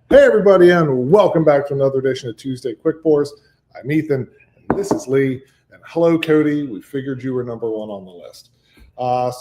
Hey, everybody, and welcome back to another edition of Tuesday Quick Pours. I'm Ethan, and this is Lee. And hello, Cody. We figured you were number one on the list.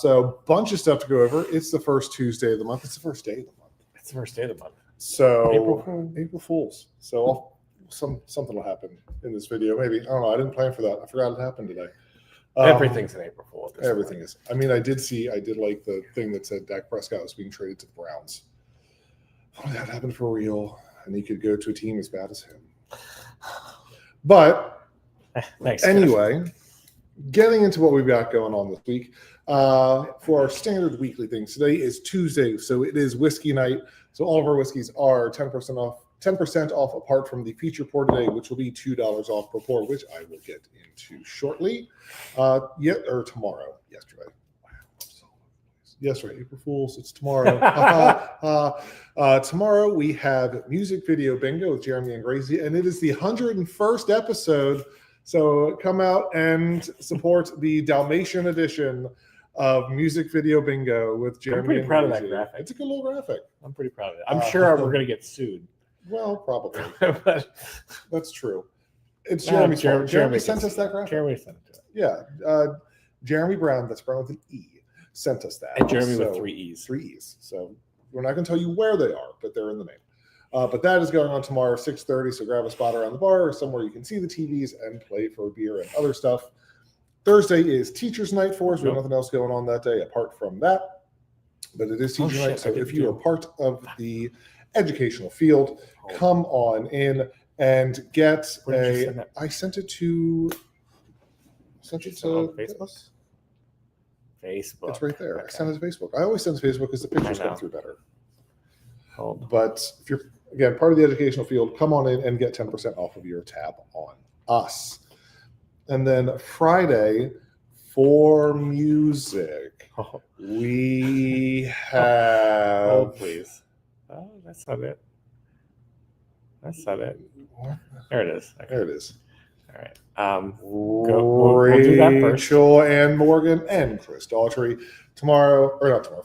So, bunch of stuff to go over. It's the first Tuesday of the month. It's the first day of the month. It's the first day of the month. So, April Fools. So, something will happen in this video. Maybe. I don't know. I didn't plan for that. I forgot it happened today. Everything's an April Fool. Everything is. I mean, I did like the thing that said Dak Prescott was being traded to the Browns. Oh, that happened for real, and he could go to a team as bad as him. But Thanks, anyway, getting into what we've got going on this week, for our standard weekly things, today is Tuesday, so it is whiskey night. So all of our whiskeys are 10% off apart from the feature pour today, which will be $2 off per pour, which I will get into shortly. Tomorrow, yesterday, April Fools, it's tomorrow. Tomorrow we have music video bingo with Jeremy and Gracie, and it is the 101st episode. So come out and support the Dalmatian edition of music video bingo with Jeremy. I'm pretty proud of that graphic. It's a good little graphic. I'm pretty proud of it. I'm sure we're going to get sued. Well, probably. That's true. It's Jeremy. Jeremy sent us that graphic. Jeremy sent it to us. Yeah. Jeremy Brown, that's Brown with an E, sent us that. And Jeremy with 3 E's. 3 E's. So we're not going to tell you where they are, but they're in the name. But that is going on tomorrow, 6:30. So grab a spot around the bar or somewhere you can see the TVs and play for beer and other stuff. Thursday is Teachers Night for us. We have nothing else going on that day apart from that. But it is Teacher Night. So if you are part of the educational field, come on in and get I sent it to Facebook. Facebook. It's right there. Okay. I sent it to Facebook. I always send it to Facebook because the pictures come through better. But if you're, again, part of the educational field, come on in and get 10% off of your tab on us. And then Friday, for music, we have... Oh, please. Oh, that's not it. That's not it. There it is. Okay. There it is. All right. We'll do that first. Rachel and Morgan and Chris Daughtry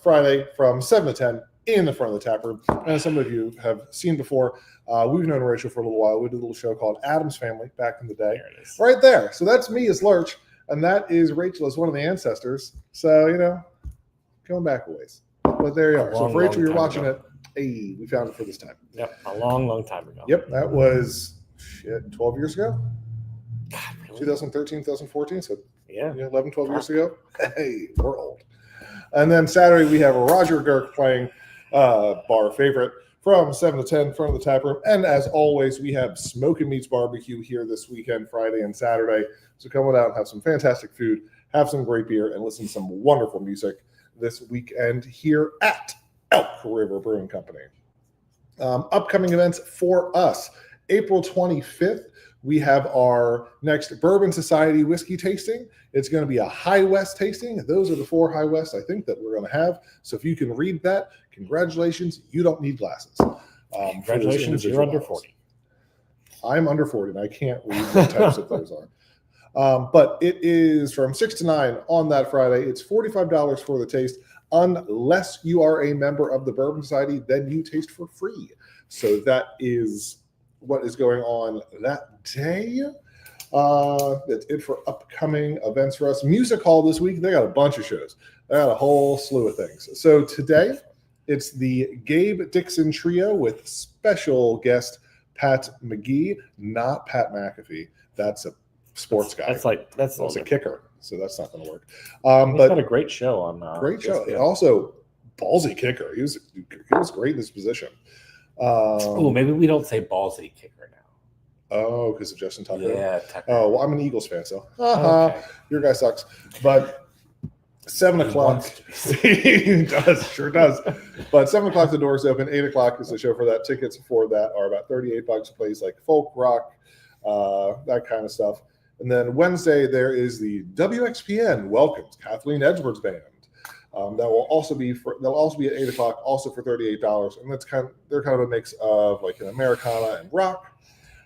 Friday from 7 to 10 in the front of the tap room. As some of you have seen before, we've known Rachel for a little while. We did a little show called Addams Family back in the day. There it is. Right there. So that's me as Lurch, and that is Rachel as one of the ancestors. So, going back a ways. But there you are. So if Rachel, you're watching it, hey, we found it for this time. Yep, a long, long time ago. Yep, that was 12 years ago. God, really? 2013, 2014. So 11, 12 years ago. Hey, we're old. And then Saturday we have Roger Girk playing bar favorite from 7 to 10 in front of the tap room. And as always, we have Smokin' Meats Barbecue here this weekend, Friday and Saturday. So come on out and have some fantastic food, have some great beer, and listen to some wonderful music this weekend here at Elk River Brewing Company. Upcoming events for us. April 25th, we have our next Bourbon Society whiskey tasting. It's going to be a High West tasting. Those are the 4 High West I think that we're going to have. So if you can read that, congratulations. You don't need glasses. Congratulations, you're under 40. I'm under 40, and I can't read what types of those are. But it is from 6 to 9 on that Friday. It's $45 for the taste. Unless you are a member of the Bourbon Society, then you taste for free. So that is what is going on that day. That's it for upcoming events for us. Music Hall this week, they got a bunch of shows. They got a whole slew of things. So today, it's the Gabe Dixon Trio with special guest Pat McGee, not Pat McAfee. That's a sports guy. That's a kicker, so that's not going to work. He's got a great show on. Great show. Also, ballsy kicker. He was great in his position. Maybe we don't say ballsy kicker now. Oh, because of Justin Tucker? Yeah, Tucker. Oh, well, I'm an Eagles fan, so okay. Your guy sucks. But 7 o'clock. He does, sure does. But 7 o'clock, the doors open. 8 o'clock is the show for that. Tickets for that are about $38. Plays like folk, rock, that kind of stuff. And then Wednesday, there is the WXPN welcomes Kathleen Edwards Band. That will also be at 8 o'clock, also for $38. And they're kind of a mix of like an Americana and rock.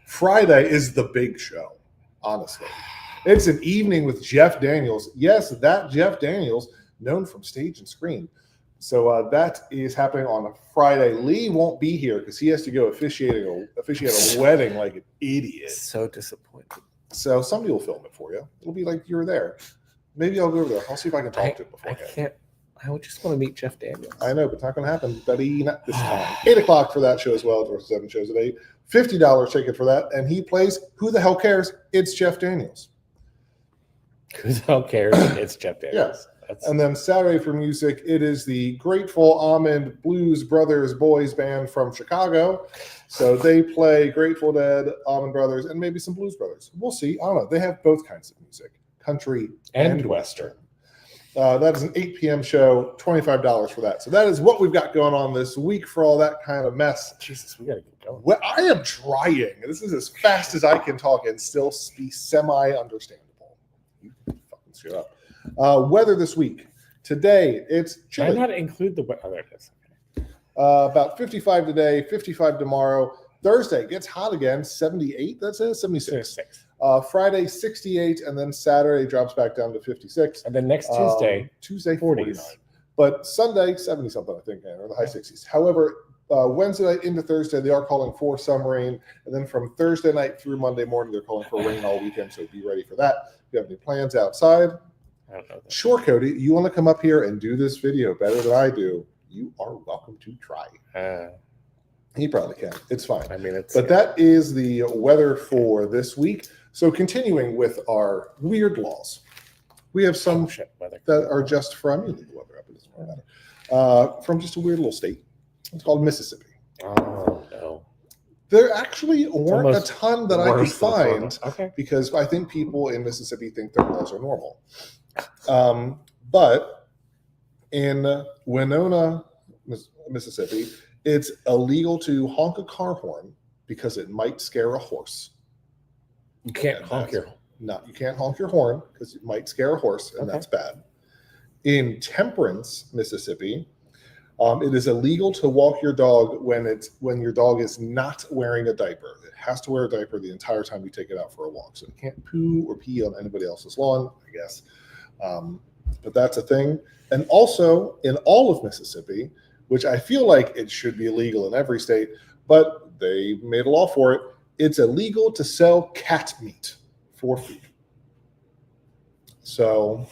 Friday is the big show, honestly. It's an evening with Jeff Daniels. Yes, that Jeff Daniels, known from stage and screen. So that is happening on a Friday. Lee won't be here because he has to go officiate a wedding like an idiot. So disappointed. So somebody will film it for you. It'll be like you were there. Maybe I'll go over there. I'll see if I can talk to him I beforehand. can't. I would just want to meet Jeff Daniels. I know, but it's not going to happen, buddy. Not this time. 8 o'clock for that show as well. There's 7 shows a day. $50 ticket for that. And he plays Who the Hell Cares? It's Jeff Daniels. Who the hell cares? It's Jeff Daniels. Yes. And then Saturday for music, it is the Grateful Almond Blues Brothers boys band from Chicago. So they play Grateful Dead, Almond Brothers, and maybe some Blues Brothers. We'll see. I don't know. They have both kinds of music, country and Western. That is an 8 p.m. show, $25 for that. So that is what we've got going on this week for all that kind of mess. Jesus, we got to get going. Well, I am trying. This is as fast as I can talk and still be semi-understandable. You fucking shut up. Weather this week. Today, it's chilly. Why not include the weather? Oh, there it is. About 55 today, 55 tomorrow. Thursday gets hot again, 78. That's it, 76. Friday, 68, and then Saturday drops back down to 56. And then next Tuesday, 49. But Sunday, 70 something, I think, or the high 60s. However, Wednesday night into Thursday, they are calling for some rain. And then from Thursday night through Monday morning, they're calling for rain all weekend. So be ready for that. If you have any plans outside, I don't know that. Sure, Cody, you want to come up here and do this video better than I do, you are welcome to try. He probably can. It's fine. I mean, but that is the weather for this week. So continuing with our weird laws, we have some that are just from the weather up. It doesn't really matter. From just a weird little state. It's called Mississippi. Oh no. There actually weren't a ton that I could find because I think people in Mississippi think their laws are normal. But in Winona, Mississippi, it's illegal to honk a car horn because it might scare a horse. You can't honk your horn. No, you can't honk your horn because it might scare a horse, and that's bad. In Temperance, Mississippi, it is illegal to walk your dog when your dog is not wearing a diaper. It has to wear a diaper the entire time you take it out for a walk. So it can't poo or pee on anybody else's lawn, I guess. But that's a thing. And also in all of Mississippi, which I feel like it should be illegal in every state, but they made a law for it. It's illegal to sell cat meat for food. So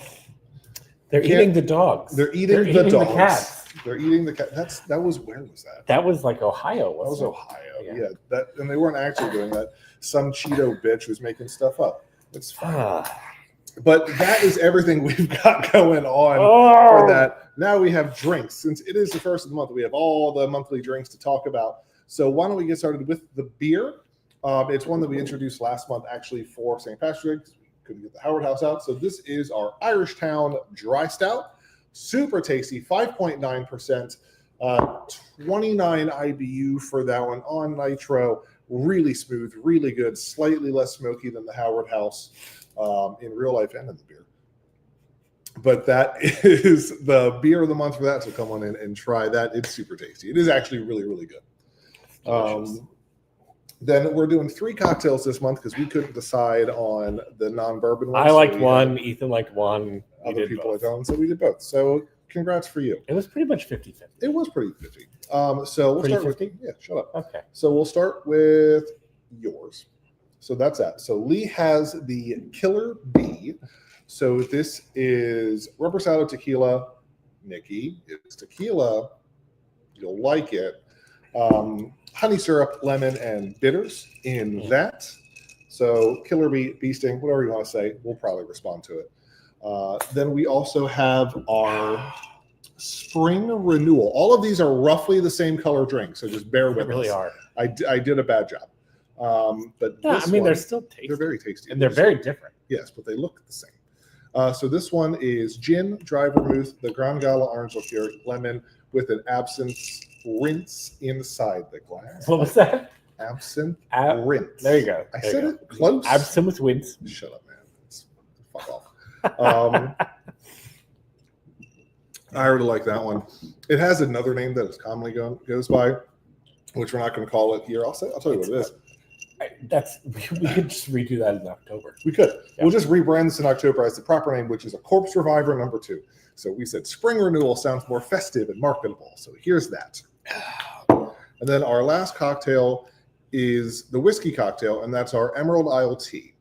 they're eating the dogs. They're eating the dogs. The cats. They're eating the cat. Where was that? That was like Ohio. That was Ohio. Yeah. And they weren't actually doing that. Some Cheeto bitch was making stuff up. It's fine. But that is everything we've got going on for that. Now we have drinks. Since it is the first of the month, we have all the monthly drinks to talk about. So why don't we get started with the beer? It's one that we introduced last month, actually, for St. Patrick's Day. We couldn't get the Howard House out. So this is our Irish Town Dry Stout. Super tasty, 5.9%, 29 IBU for that one on nitro. Really smooth, really good, slightly less smoky than the Howard House in real life and in the beer. But that is the beer of the month for that. So come on in and try that. It's super tasty. It is actually really, really good. Then we're doing 3 cocktails this month because we couldn't decide on the non-bourbon one. I liked one. Ethan liked one. Other people liked one, so we did both. So congrats for you. It was pretty much 50-50. It was pretty 50. So we'll start with 50? Yeah, shut up. Okay. So we'll start with yours. So that's that. So Lee has the Killer Bee. So this is Reposado Tequila. Nikki, it's tequila. You'll like it. Honey syrup, lemon, and bitters in that. So Killer Bee Sting, whatever you want to say, we'll probably respond to it. Then we also have our Spring Renewal. All of these are roughly the same color drink, so just bear with us. They really are. I did a bad job. But no, I mean, they're still tasty. They're very tasty. And they're very different. Yes, but they look the same. So this one is gin, dry vermouth, the Grand Gala orange liqueur, lemon, with an absinthe rinse inside the glass. What was that? Absinthe rinse. There you go. I said it close. Absinthe rinse. Shut up, man. Fuck off. I really like that one. It has another name that it commonly goes by, which we're not going to call it here. I'll tell you what it is. We could just redo that in October. We could. Yeah. We'll just rebrand this in October as the proper name, which is a Corpse Reviver #2. So we said Spring Renewal sounds more festive and marketable. So here's that. And then our last cocktail is the whiskey cocktail, and that's our Emerald Isle Tea.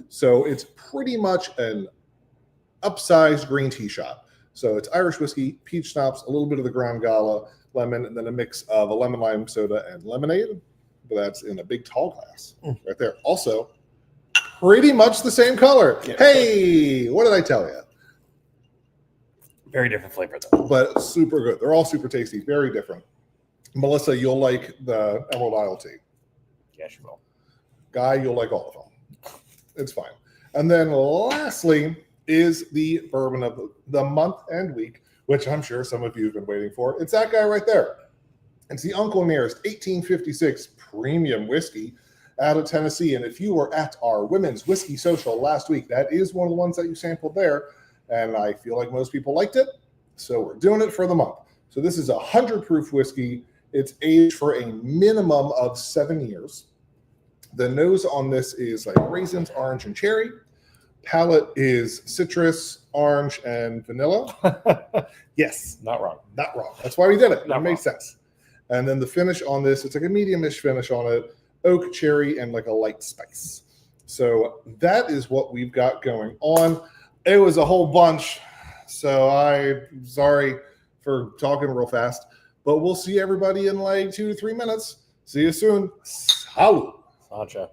So it's pretty much an upsized green tea shot. So it's Irish whiskey, peach schnapps, a little bit of the Grand Gala, lemon, and then a mix of a lemon lime soda and lemonade. But that's in a big tall glass right there. Also, pretty much the same color. Yeah. Hey, what did I tell you? Very different flavor though. But super good. They're all super tasty, very different. Melissa, you'll like the Emerald Isle Tea. Yes, you will. Guy, you'll like all of them. It's fine. And then lastly is the bourbon of the month and week, which I'm sure some of you have been waiting for. It's that guy right there. It's the Uncle Nearest 1856 premium whiskey out of Tennessee. And if you were at our women's whiskey social last week, that is one of the ones that you sampled there. And I feel like most people liked it. So we're doing it for the month. So this is 100 proof whiskey. It's aged for a minimum of 7 years. The nose on this is like raisins, orange, and cherry. Palate is citrus, orange, and vanilla. Yes. Not wrong. Not wrong. That's why we did it. Not It made sense. And then the finish on this, it's like a medium-ish finish on it. Oak, cherry, and like a light spice. So that is what we've got going on. It was a whole bunch. So I'm sorry for talking real fast. But we'll see everybody in like 2 to 3 minutes. See you soon. Salud. Sancha.